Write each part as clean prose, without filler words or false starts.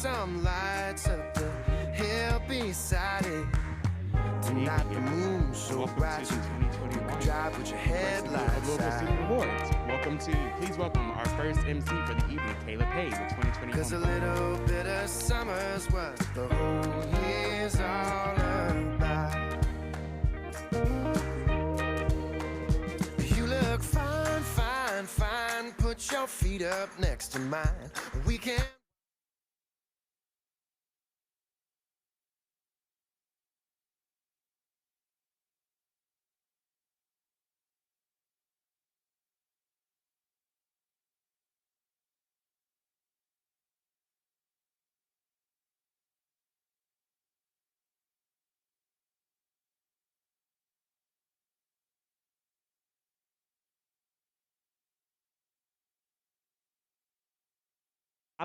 some lights up the hill beside it. Tonight the moon's so bright you can drive with your headlights Local out. Student Awards. Please welcome our first MC for the evening, Caleb Hayes, the 2020 'Cause a little bit of summer's what the whole year's all about. You look fine, fine, fine. Put your feet up next to mine. We can.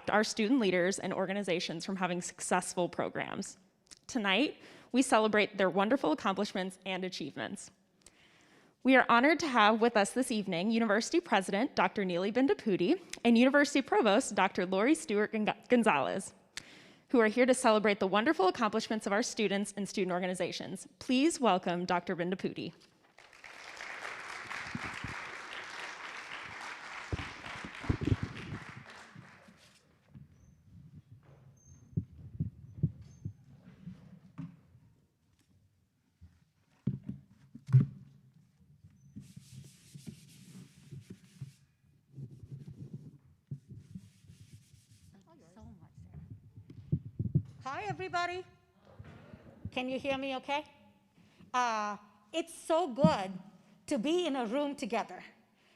Our student leaders and organizations from having successful programs. Tonight, we celebrate their wonderful accomplishments and achievements. We are honored to have with us this evening University President Dr. Neely Bendapudi and University Provost Dr. Lori Stewart Gonzalez, who are here to celebrate the wonderful accomplishments of our students and student organizations. Please welcome Dr. Bendapudi. Hi, everybody. Can you hear me okay? It's so good to be in a room together.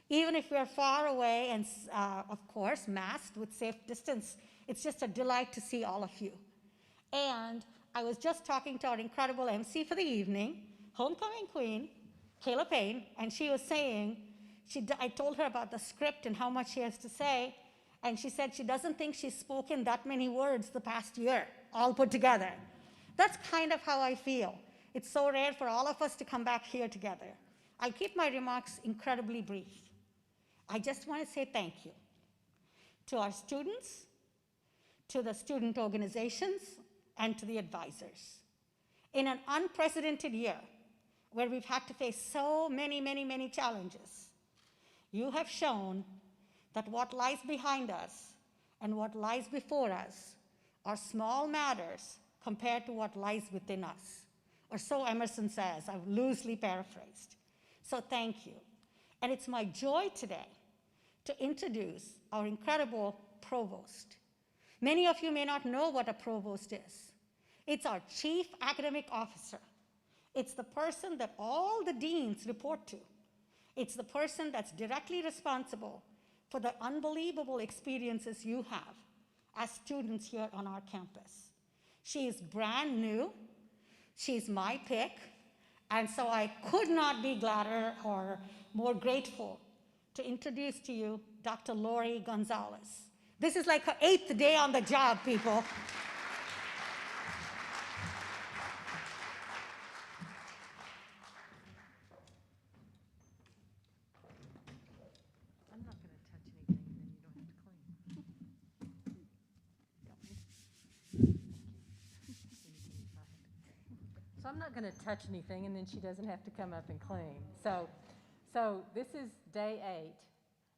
Even if we're far away and, of course, masked with safe distance, it's just a delight to see all of you. And I was just talking to our incredible MC for the evening, homecoming queen, Kayla Payne, and she was saying, I told her about the script and how much she has to say, and she said she doesn't think she's spoken that many words the past year, all put together. That's kind of how I feel. It's so rare for all of us to come back here together. I'll keep my remarks incredibly brief. I just want to say thank you to our students, to the student organizations, and to the advisors. In an unprecedented year, where we've had to face so many challenges, you have shown that what lies behind us and what lies before us are small matters compared to what lies within us. Or so Emerson says, I've loosely paraphrased. So thank you. And it's my joy today to introduce our incredible provost. Many of you may not know what a provost is. It's our chief academic officer. It's the person that all the deans report to. It's the person that's directly responsible for the unbelievable experiences you have as students here on our campus. She is brand new. She's my pick. And so I could not be gladder or more grateful to introduce to you Dr. Lori Gonzalez. This is like her 8th day on the job, people. I'm not going to touch anything, and then she doesn't have to come up and clean. So this is day 8.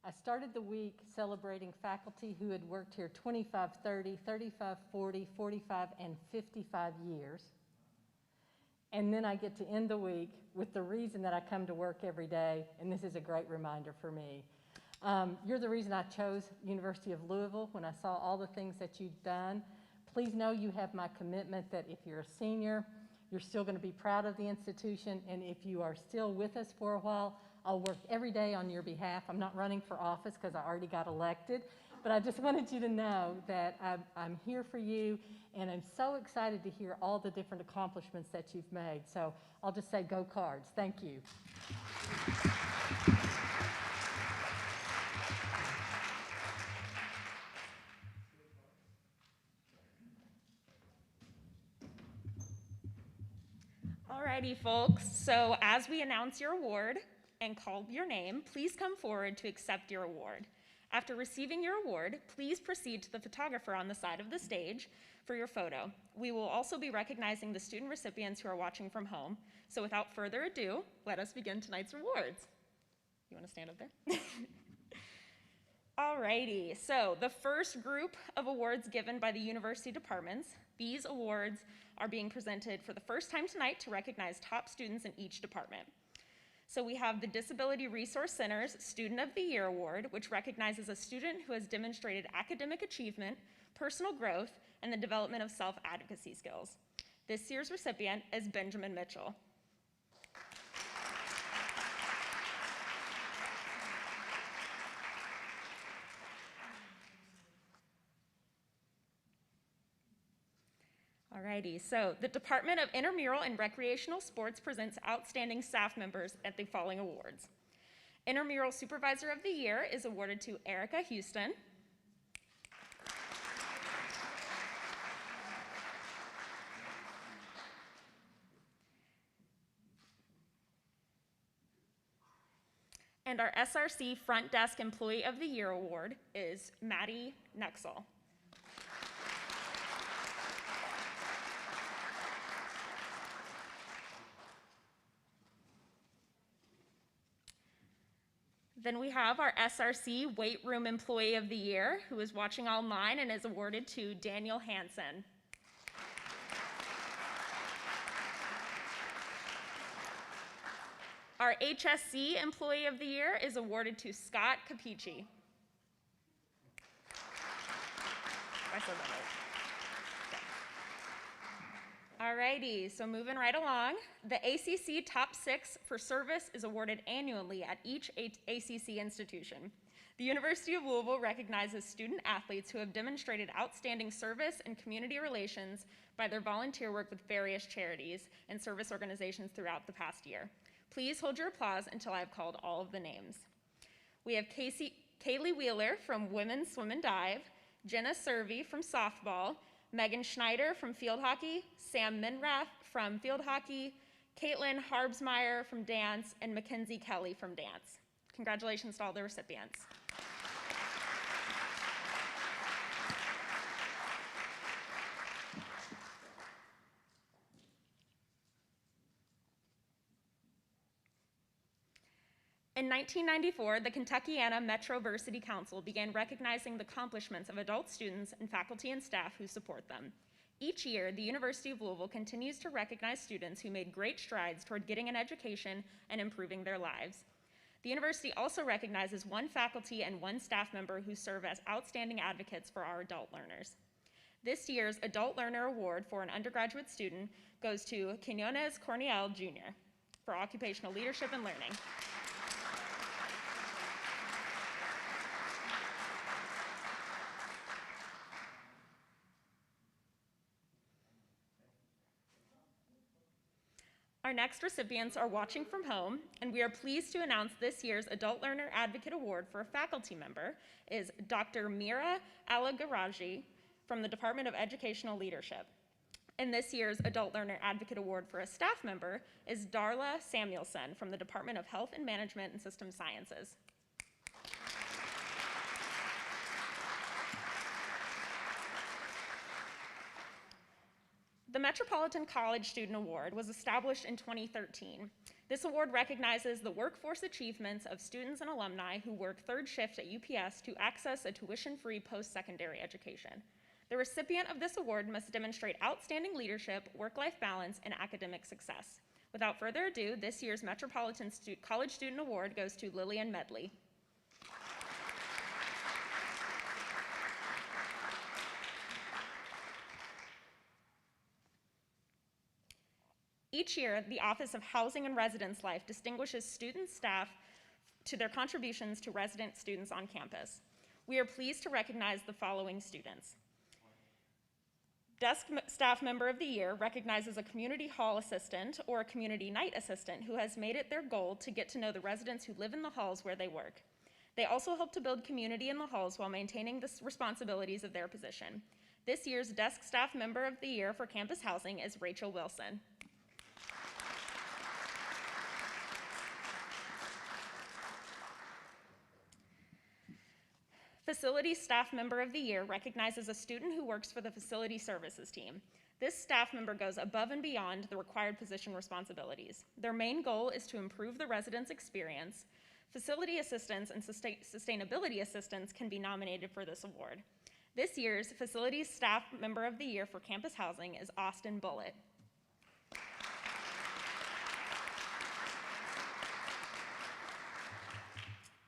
I started the week celebrating faculty who had worked here 25, 30, 35, 40, 45, and 55 years. And then I get to end the week with the reason that I come to work every day, and this is a great reminder for me. You're the reason I chose University of Louisville when I saw all the things that you've done. Please know you have my commitment that if you're a senior, you're still going to be proud of the institution, and if you are still with us for a while, I'll work every day on your behalf. I'm not running for office because I already got elected, but I just wanted you to know that I'm here for you, and I'm so excited to hear all the different accomplishments that you've made. So I'll just say go Cards. Thank you. Alrighty, folks. So as we announce your award and call your name, please come forward to accept your award. After receiving your award, please proceed to the photographer on the side of the stage for your photo. We will also be recognizing the student recipients who are watching from home. So without further ado, let us begin tonight's awards. You want to stand up there? Alrighty, so the first group of awards given by the university departments, these awards are being presented for the first time tonight to recognize top students in each department. So we have the Disability Resource Center's Student of the Year Award, which recognizes a student who has demonstrated academic achievement, personal growth, and the development of self-advocacy skills. This year's recipient is Benjamin Mitchell. Alrighty, so the Department of Intramural and Recreational Sports presents outstanding staff members at the following awards. Intramural Supervisor of the Year is awarded to Erica Houston. And our SRC Front Desk Employee of the Year Award is Maddie Nexel. Then we have our SRC Weight Room Employee of the Year, who is watching online and is awarded to Daniel Hansen. Our HSC Employee of the Year is awarded to Scott Capici. I said that right. Alrighty, so moving right along, the ACC Top 6 for service is awarded annually at each ACC institution. The University of Louisville recognizes student athletes who have demonstrated outstanding service and community relations by their volunteer work with various charities and service organizations throughout the past year. Please hold your applause until I have called all of the names. We have Kaylee Wheeler from Women's Swim and Dive, Jenna Servey from softball, Megan Schneider from field hockey, Sam Minrath from field hockey, Caitlin Harbsmeyer from dance, and Mackenzie Kelly from dance. Congratulations to all the recipients. In 1994, the Kentuckiana Metroversity Council began recognizing the accomplishments of adult students and faculty and staff who support them. Each year, the University of Louisville continues to recognize students who made great strides toward getting an education and improving their lives. The university also recognizes one faculty and one staff member who serve as outstanding advocates for our adult learners. This year's Adult Learner Award for an undergraduate student goes to Quinones Corniel Jr. for occupational leadership and learning. Our next recipients are watching from home, and we are pleased to announce this year's Adult Learner Advocate Award for a faculty member is Dr. Mira Alagaraji from the Department of Educational Leadership. And this year's Adult Learner Advocate Award for a staff member is Darla Samuelson from the Department of Health and Management and System Sciences. The Metropolitan College Student Award was established in 2013. This award recognizes the workforce achievements of students and alumni who work third shift at UPS to access a tuition-free post-secondary education. The recipient of this award must demonstrate outstanding leadership, work-life balance, and academic success. Without further ado, this year's Metropolitan College Student Award goes to Lillian Medley. Each year, the Office of Housing and Residence Life distinguishes student staff to their contributions to resident students on campus. We are pleased to recognize the following students. Desk Staff Member of the Year recognizes a community hall assistant or a community night assistant who has made it their goal to get to know the residents who live in the halls where they work. They also help to build community in the halls while maintaining the responsibilities of their position. This year's Desk Staff Member of the Year for Campus Housing is Rachel Wilson. Facility Staff Member of the Year recognizes a student who works for the Facility Services team. This staff member goes above and beyond the required position responsibilities. Their main goal is to improve the residents' experience. Facility assistants and sustainability assistants can be nominated for this award. This year's Facility Staff Member of the Year for Campus Housing is Austin Bullitt.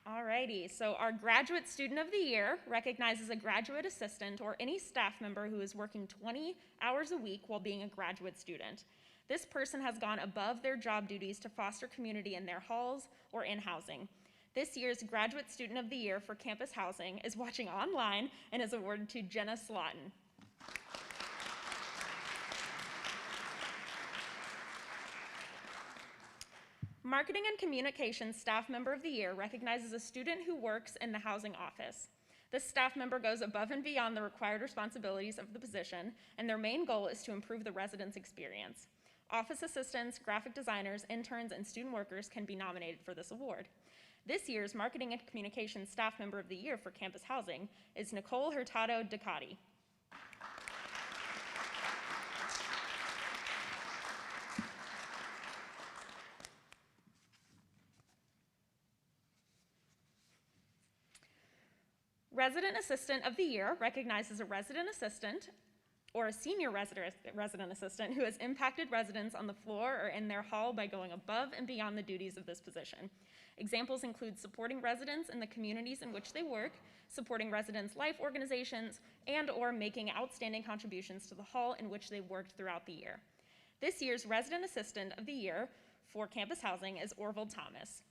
Alrighty, so our Graduate Student of the Year recognizes a graduate assistant or any staff member who is working 20 hours a week while being a graduate student. This person has gone above their job duties to foster community in their halls or in housing. This year's Graduate Student of the Year for Campus Housing is watching online and is awarded to Jenna Slotin. Marketing and Communications Staff Member of the Year recognizes a student who works in the housing office. This staff member goes above and beyond the required responsibilities of the position, and their main goal is to improve the residents' experience. Office assistants, graphic designers, interns, and student workers can be nominated for this award. This year's Marketing and Communications Staff Member of the Year for Campus Housing is Nicole Hurtado Ducati. Resident Assistant of the Year recognizes a resident assistant or a senior resident assistant who has impacted residents on the floor or in their hall by going above and beyond the duties of this position. Examples include supporting residents in the communities in which they work, supporting residents' life organizations, and/or making outstanding contributions to the hall in which they worked throughout the year. This year's Resident Assistant of the Year for Campus Housing is Orville Thomas.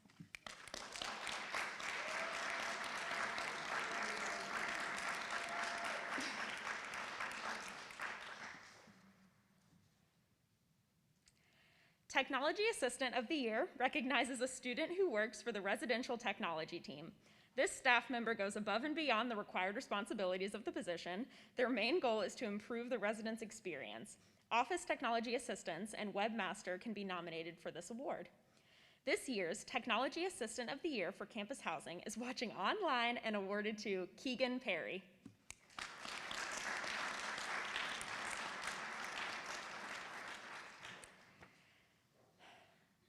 Technology Assistant of the Year recognizes a student who works for the residential technology team. This staff member goes above and beyond the required responsibilities of the position. Their main goal is to improve the residents' experience. Office technology assistants and webmaster can be nominated for this award. This year's Technology Assistant of the Year for Campus Housing is watching online and awarded to Keegan Perry.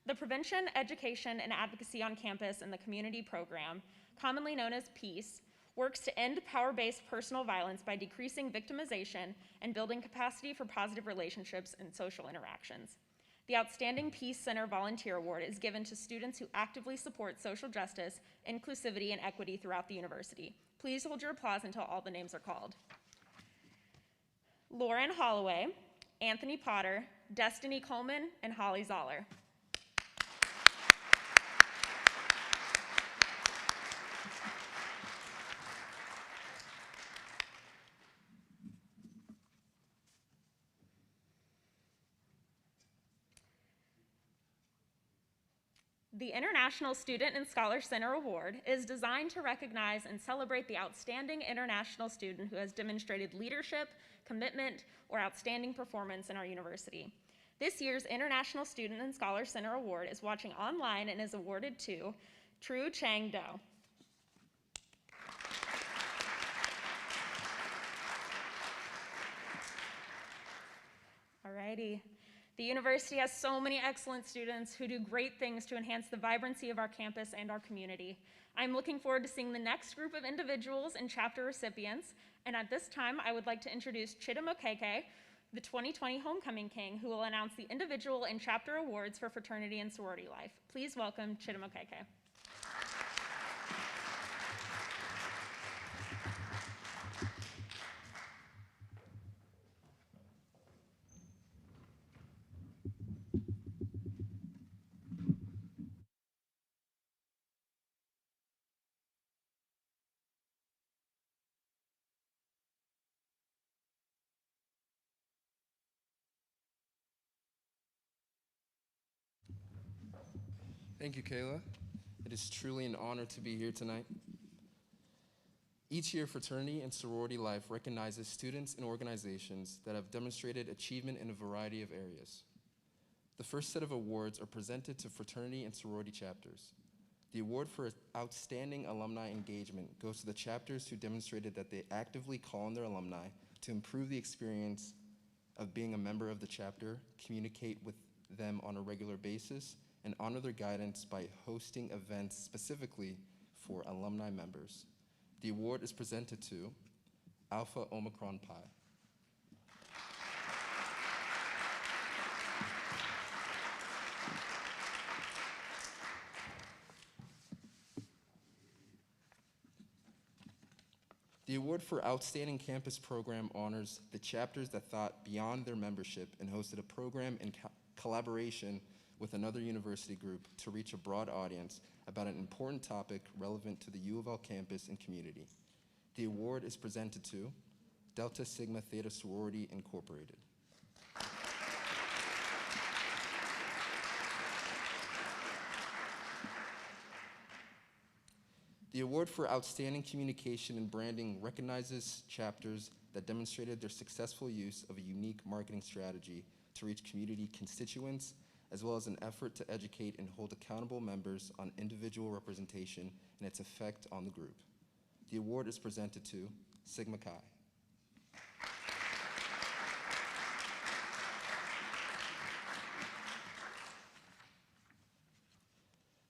The Prevention, Education, and Advocacy on Campus and the Community Program, commonly known as PEACE, works to end power-based personal violence by decreasing victimization and building capacity for positive relationships and social interactions. The Outstanding Peace Center Volunteer Award is given to students who actively support social justice, inclusivity, and equity throughout the university. Please hold your applause until all the names are called. Lauren Holloway, Anthony Potter, Destiny Coleman, and Holly Zoller. The International Student and Scholar Center Award is designed to recognize and celebrate the outstanding international student who has demonstrated leadership, commitment, or outstanding performance in our university. This year's International Student and Scholar Center Award is watching online and is awarded to Tru Chang Do. Alrighty. The university has so many excellent students who do great things to enhance the vibrancy of our campus and our community. I'm looking forward to seeing the next group of individuals and chapter recipients, and at this time, I would like to introduce Chidam Okeke, the 2020 Homecoming King, who will announce the individual and chapter awards for fraternity and sorority life. Please welcome Chidam Okeke. Thank you, Kayla. It is truly an honor to be here tonight. Each year, fraternity and sorority life recognizes students and organizations that have demonstrated achievement in a variety of areas. The first set of awards are presented to fraternity and sorority chapters. The award for outstanding alumni engagement goes to the chapters who demonstrated that they actively call on their alumni to improve the experience of being a member of the chapter, communicate with them on a regular basis, and honor their guidance by hosting events specifically for alumni members. The award is presented to Alpha Omicron Pi. The award for Outstanding Campus Program honors the chapters that thought beyond their membership and hosted a program in collaboration with another university group to reach a broad audience about an important topic relevant to the U of L campus and community. The award is presented to Delta Sigma Theta Sorority Incorporated. The award for Outstanding Communication and Branding recognizes chapters that demonstrated their successful use of a unique marketing strategy to reach community constituents, as well as an effort to educate and hold accountable members on individual representation and its effect on the group. The award is presented to Sigma Chi.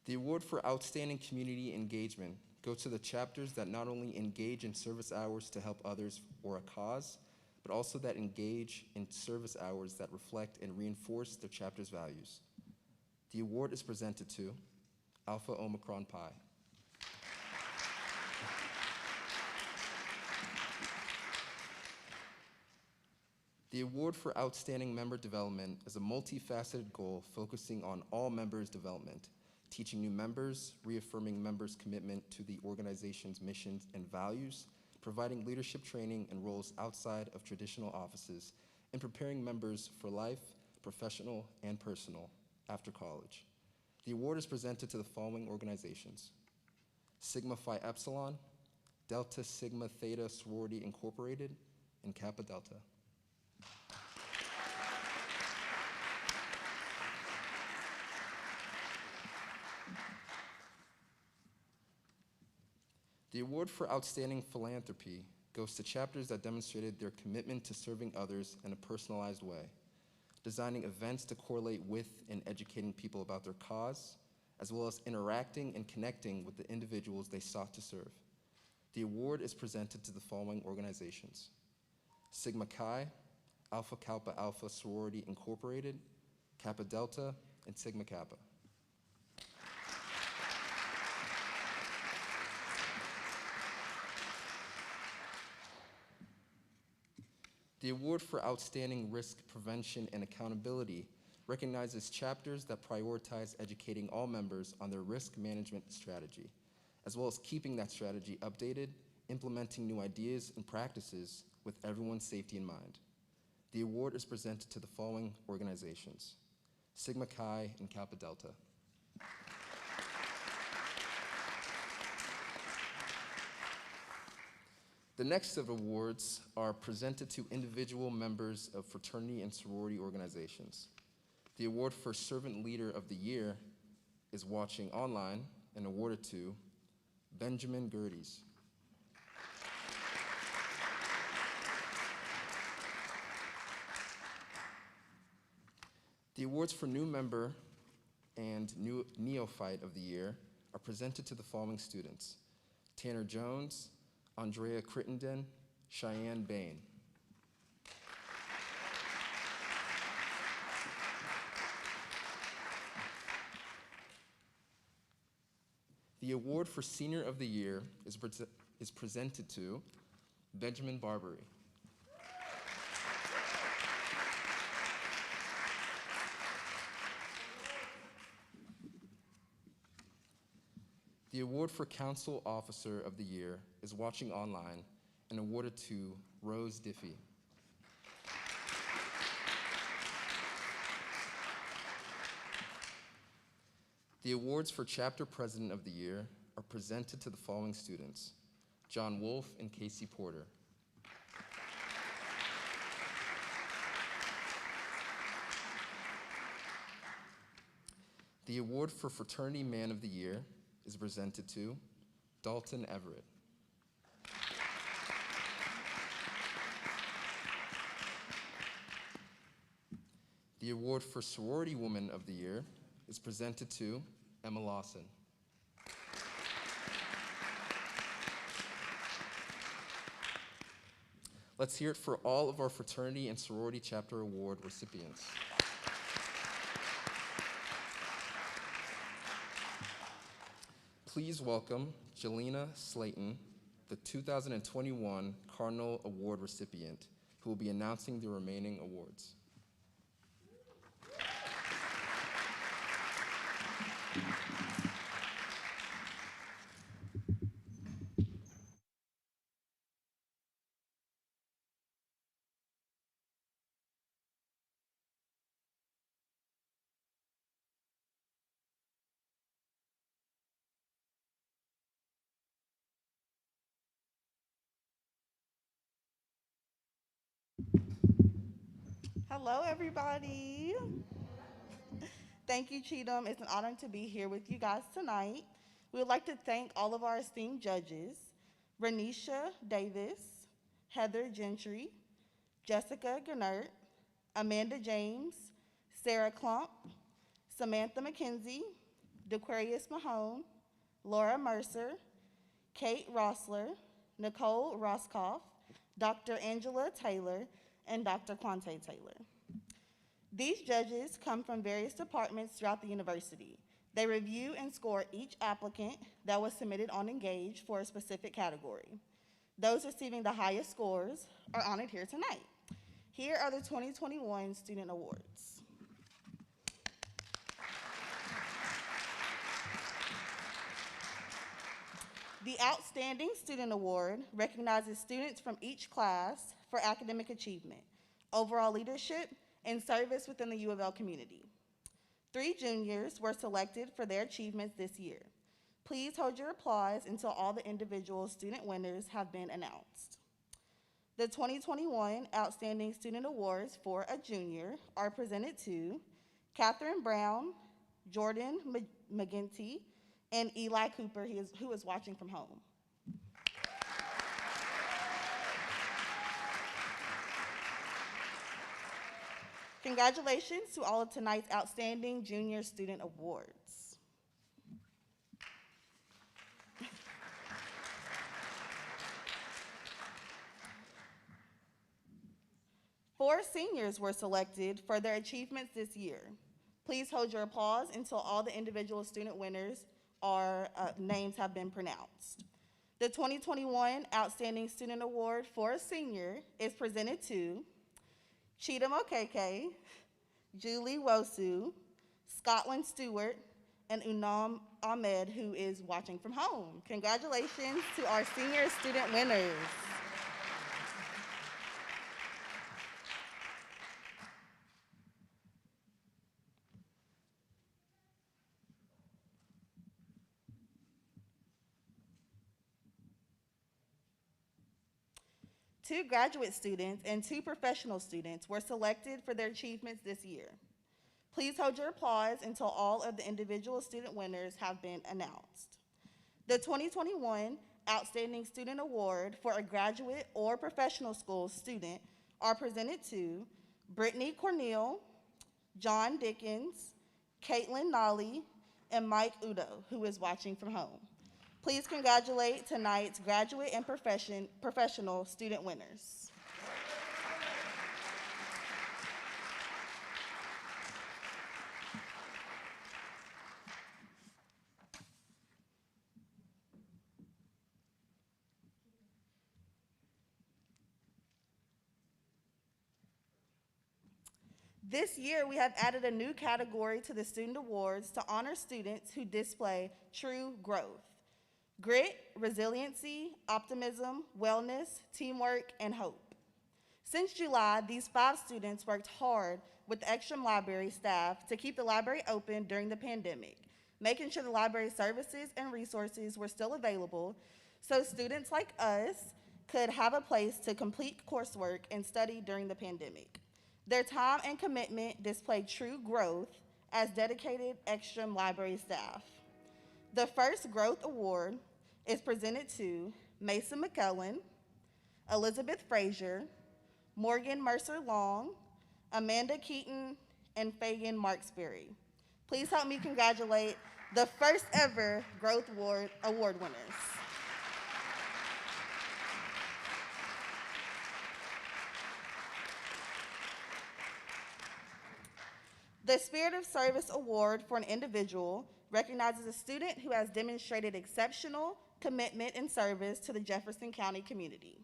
The award for Outstanding Community Engagement goes to the chapters that not only engage in service hours to help others or a cause, but also that engage in service hours that reflect and reinforce their chapter's values. The award is presented to Alpha Omicron Pi. The award for Outstanding Member Development is a multifaceted goal focusing on all members' development, teaching new members, reaffirming members' commitment to the organization's missions and values, providing leadership training and roles outside of traditional offices, and preparing members for life, professional and personal, after college. The award is presented to the following organizations: Sigma Phi Epsilon, Delta Sigma Theta Sorority Incorporated, and Kappa Delta. The award for Outstanding Philanthropy goes to chapters that demonstrated their commitment to serving others in a personalized way, designing events to correlate with and educating people about their cause, as well as interacting and connecting with the individuals they sought to serve. The award is presented to the following organizations: Sigma Chi, Alpha Kappa Alpha Sorority Incorporated, Kappa Delta, and Sigma Kappa. The award for Outstanding Risk Prevention and Accountability recognizes chapters that prioritize educating all members on their risk management strategy, as well as keeping that strategy updated, implementing new ideas and practices with everyone's safety in mind. The award is presented to the following organizations: Sigma Chi and Kappa Delta. The next set of awards are presented to individual members of fraternity and sorority organizations. The award for Servant Leader of the Year is watching online and awarded to Benjamin Gerdes. The awards for New Member and New Neophyte of the Year are presented to the following students: Tanner Jones, Andrea Crittenden, Cheyenne Bain. The award for Senior of the Year is presented to Benjamin Barbary. The award for Council Officer of the Year is watching online and awarded to Rose Diffie. The awards for Chapter President of the Year are presented to the following students: John Wolf and Casey Porter. The award for Fraternity Man of the Year is is presented to Dalton Everett. The award for Sorority Woman of the Year is presented to Emma Lawson. Let's hear it for all of our fraternity and sorority chapter award recipients. Please welcome Jelena Slayton, the 2021 Cardinal Award recipient, who will be announcing the remaining awards. Hello, everybody. Thank you, Cheatham. It's an honor to be here with you guys tonight. We would like to thank all of our esteemed judges, Renisha Davis, Heather Gentry, Jessica Gannert, Amanda James, Sarah Klump, Samantha McKenzie, DeQuarius Mahone, Laura Mercer, Kate Rossler, Nicole Roscoff, Dr. Angela Taylor, and Dr. Quante Taylor. These judges come from various departments throughout the university. They review and score each applicant that was submitted on Engage for a specific category. Those receiving the highest scores are honored here tonight. Here are the 2021 Student Awards. The Outstanding Student Award recognizes students from each class for academic achievement, overall leadership, and service within the U of L community. 3 juniors were selected for their achievements this year. Please hold your applause until all the individual student winners have been announced. The 2021 Outstanding Student Awards for a junior are presented to Catherine Brown, Jordan McGinty, and Eli Cooper, who is watching from home. Congratulations to all of tonight's Outstanding Junior Student Awards. Four seniors were selected for their achievements this year. Please hold your applause until all the individual student winners' names have been pronounced. The 2021 Outstanding Student Award for a senior is presented to Cheatham Okeke, Julie Wosu, Scotland Stewart, and Unam Ahmed, who is watching from home. Congratulations to our senior student winners. Two graduate students and 2 professional students were selected for their achievements this year. Please hold your applause until all of the individual student winners have been announced. The 2021 Outstanding Student Award for a graduate or professional school student are presented to Brittany Cornell, John Dickens, Caitlin Nolly, and Mike Udo, who is watching from home. Please congratulate tonight's graduate and professional student winners. This year, we have added a new category to the Student Awards to honor students who display true growth. Grit, resiliency, optimism, wellness, teamwork, and hope. Since July, these 5 students worked hard with the Ekstrom Library staff to keep the library open during the pandemic, making sure the library services and resources were still available so students like us could have a place to complete coursework and study during the pandemic. Their time and commitment displayed true growth as dedicated Ekstrom Library staff. The first Growth Award is presented to Mason McKellen, Elizabeth Frazier, Morgan Mercer Long, Amanda Keaton, and Fagan Marksberry. Please help me congratulate the first ever Growth Award winners. The Spirit of Service Award for an individual recognizes a student who has demonstrated exceptional commitment and service to the Jefferson County community.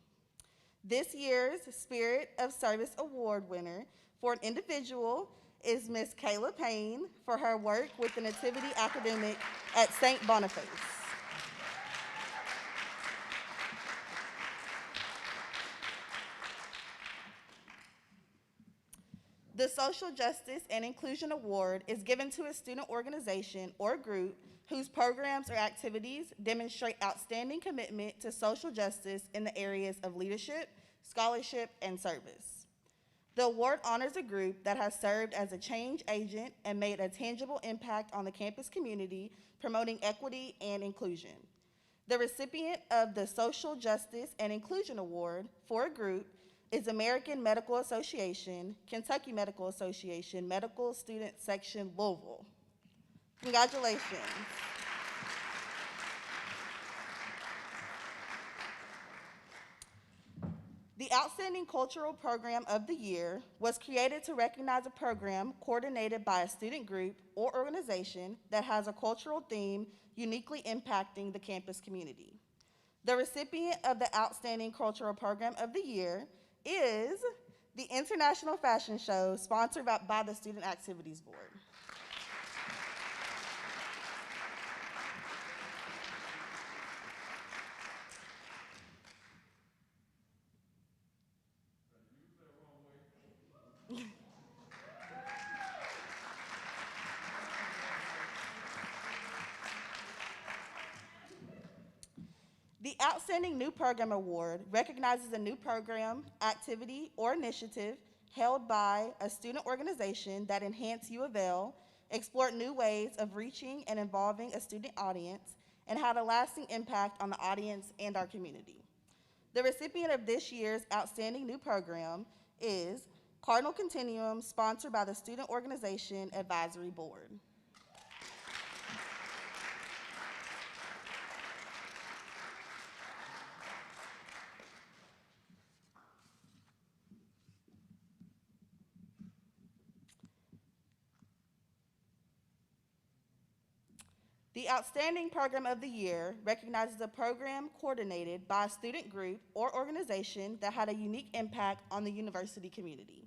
This year's Spirit of Service Award winner for an individual is Miss Kayla Payne for her work with the Nativity Academic at St. Boniface. The Social Justice and Inclusion Award is given to a student organization or group whose programs or activities demonstrate outstanding commitment to social justice in the areas of leadership, scholarship, and service. The award honors a group that has served as a change agent and made a tangible impact on the campus community, promoting equity and inclusion. The recipient of the Social Justice and Inclusion Award for a group is American Medical Association, Kentucky Medical Association, Medical Student Section, Louisville. Congratulations. The Outstanding Cultural Program of the Year was created to recognize a program coordinated by a student group or organization that has a cultural theme uniquely impacting the campus community. The recipient of the Outstanding Cultural Program of the Year is the International Fashion Show sponsored by the Student Activities Board. The Outstanding New Program Award recognizes a new program, activity, or initiative held by a student organization that enhance U of L, explored new ways of reaching and involving a student audience, and had a lasting impact on the audience and our community. The recipient of this year's Outstanding New Program is Cardinal Continuum, sponsored by the Student Organization Advisory Board. The Outstanding Program of the Year recognizes a program coordinated by a student group or organization that had a unique impact on the university community.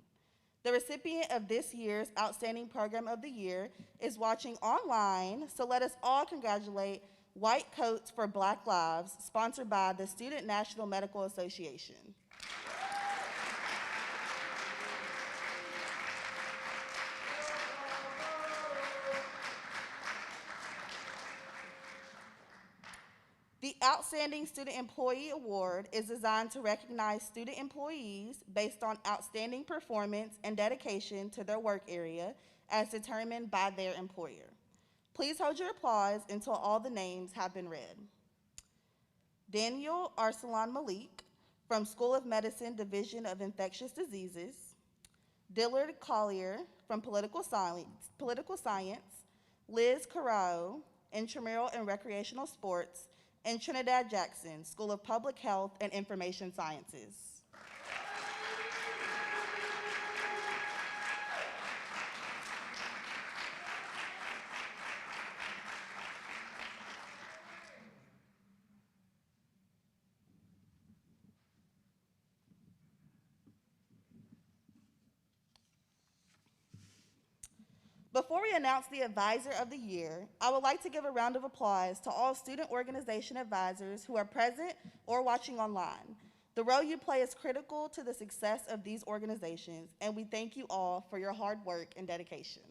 The recipient of this year's Outstanding Program of the Year is watching online, so let us all congratulate White Coats for Black Lives, sponsored by the Student National Medical Association. The Outstanding Student Employee Award is designed to recognize student employees based on outstanding performance and dedication to their work area as determined by their employer. Please hold your applause until all the names have been read. Daniel Arsalan Malik from School of Medicine, Division of Infectious Diseases. Dillard Collier from Political Science. Liz Carrao, Intramural and Recreational Sports, and Trinidad Jackson, School of Public Health and Information Sciences. Before we announce the Advisor of the Year, I would like to give a round of applause to all student organization advisors who are present or watching online. The role you play is critical to the success of these organizations, and we thank you all for your hard work and dedication.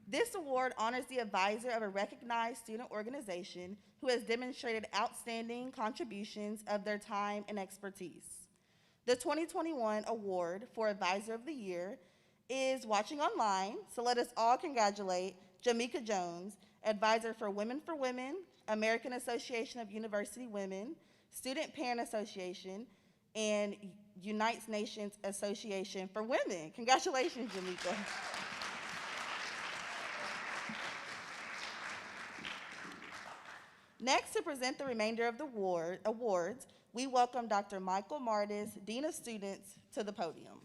This award honors the advisor of a recognized student organization who has demonstrated outstanding contributions of their time and expertise. The 2021 award for Advisor of the Year is watching online, so let us all congratulate Jamaica Jones, Advisor for Women, American Association of University Women, Student Parent Association, and United Nations Association for Women. Congratulations, Jamaica. Next, to present the remainder of the awards, we welcome Dr. Michael Martis, Dean of Students, to the podium.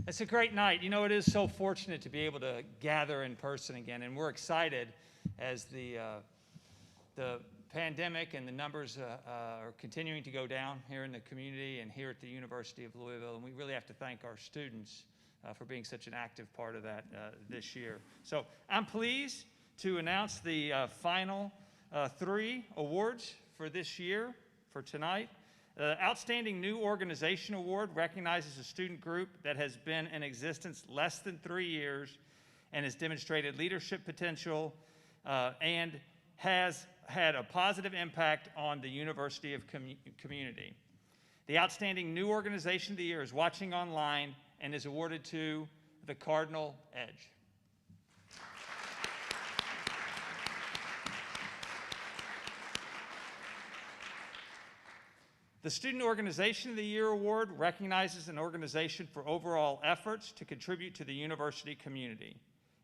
It's a great night. You know, it is so fortunate to be able to gather in person again, and we're excited as the pandemic and the numbers are continuing to go down here in the community and here at the University of Louisville, and we really have to thank our students for being such an active part of that this year. So I'm pleased to announce the final 3 awards for this year, for tonight. The Outstanding New Organization Award recognizes a student group that has been in existence less than 3 years and has demonstrated leadership potential and has had a positive impact on the University of community. The Outstanding New Organization of the Year is watching online and is awarded to the Cardinal Edge. The Student Organization of the Year Award recognizes an organization for overall efforts to contribute to the university community.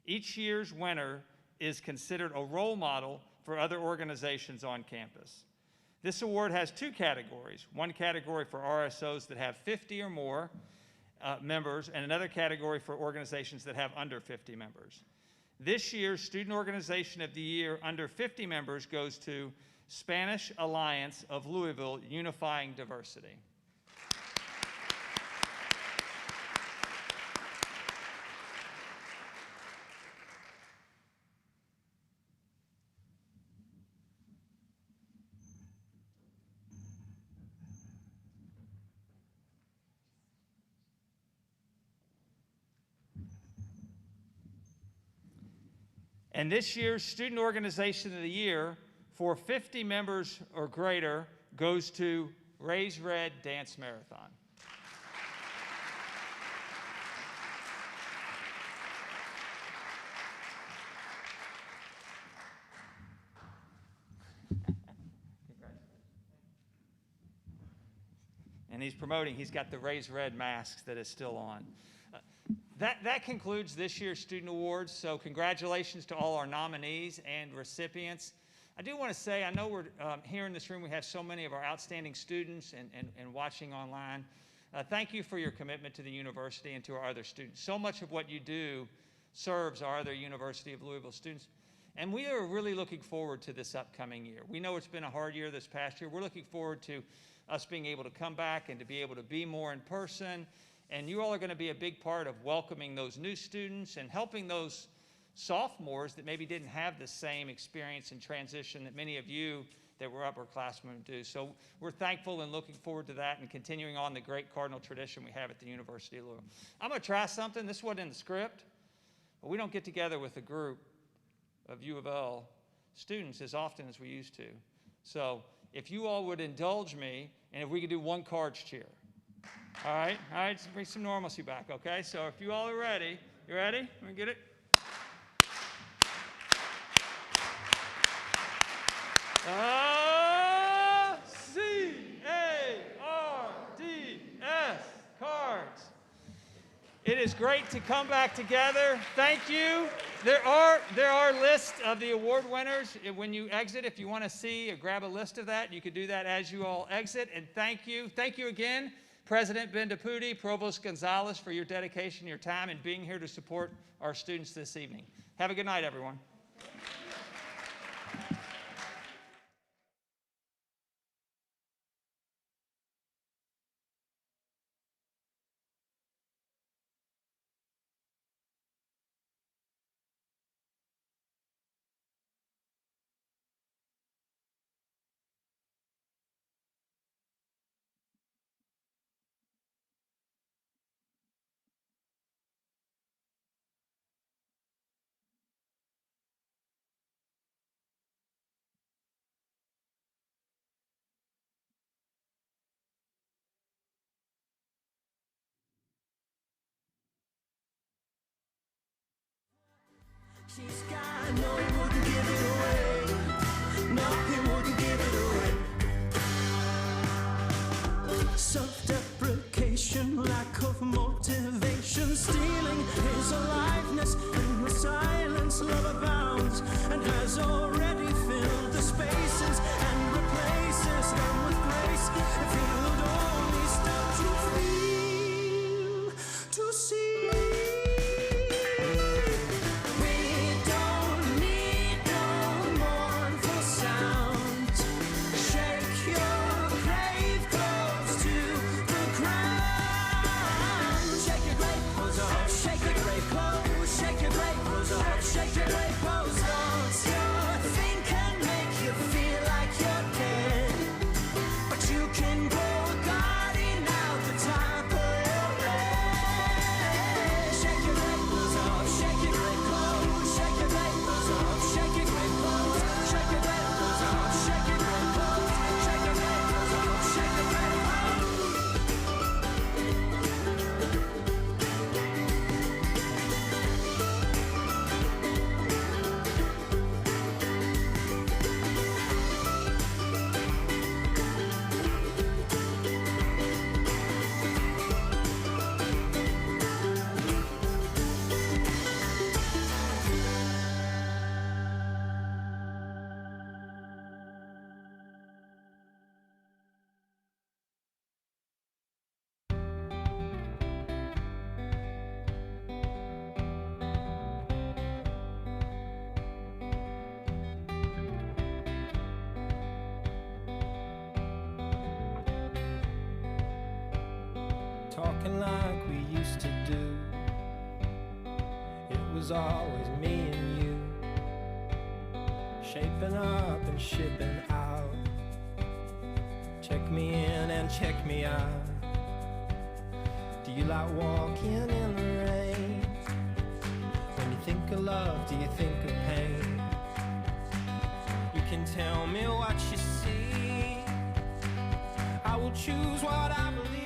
Each year's winner is considered a role model for other organizations on campus. This award has 2 categories, one category for RSOs that have 50 or more members, and another category for organizations that have under 50 members. This year's Student Organization of the Year under 50 members goes to Spanish Alliance of Louisville, Unifying Diversity. And this year's Student Organization of the Year for 50 members or greater goes to Raise Red Dance Marathon. And he's promoting, he's got the Raise Red masks that is still on. That concludes this year's Student Awards, so congratulations to all our nominees and recipients. I do want to say, I know we're here in this room, we have so many of our outstanding students and watching online. Thank you for your commitment to the university and to our other students. So much of what you do serves our other University of Louisville students. And we are really looking forward to this upcoming year. We know it's been a hard year this past year. We're looking forward to us being able to come back and to be able to be more in person. And you all are going to be a big part of welcoming those new students and helping those sophomores that maybe didn't have the same experience and transition that many of you that were upperclassmen do. So we're thankful and looking forward to that and continuing on the great Cardinal tradition we have at the University of Louisville. I'm going to try something. This wasn't in the script, but we don't get together with a group of U of L students as often as we used to. So if you all would indulge me, and if we could do one cards cheer. All right, let's bring some normalcy back, okay? So if you all are ready, you ready? Let me get it. C-A-R-D-S, cards. It is great to come back together. Thank you. There are lists of the award winners. When you exit, if you want to see or grab a list of that, you could do that as you all exit. And thank you. Thank you again, President Bendapudi, Provost Gonzalez, for your dedication, your time, and being here to support our students this evening. Have a good night, everyone. I know he wouldn't give it away. No, he wouldn't give it away. Self-deprecation, lack of motivation, stealing his aliveness. In the silence, love abounds and has already filled the spaces and replaces them with grace. If he would only stop to feel, to see. Talking like we used to do. It was always me and you, shaping up and shipping out. Check me in and check me out. Do you like walking in the rain? When you think of love, do you think of pain? You can tell me what you see. I will choose what I believe.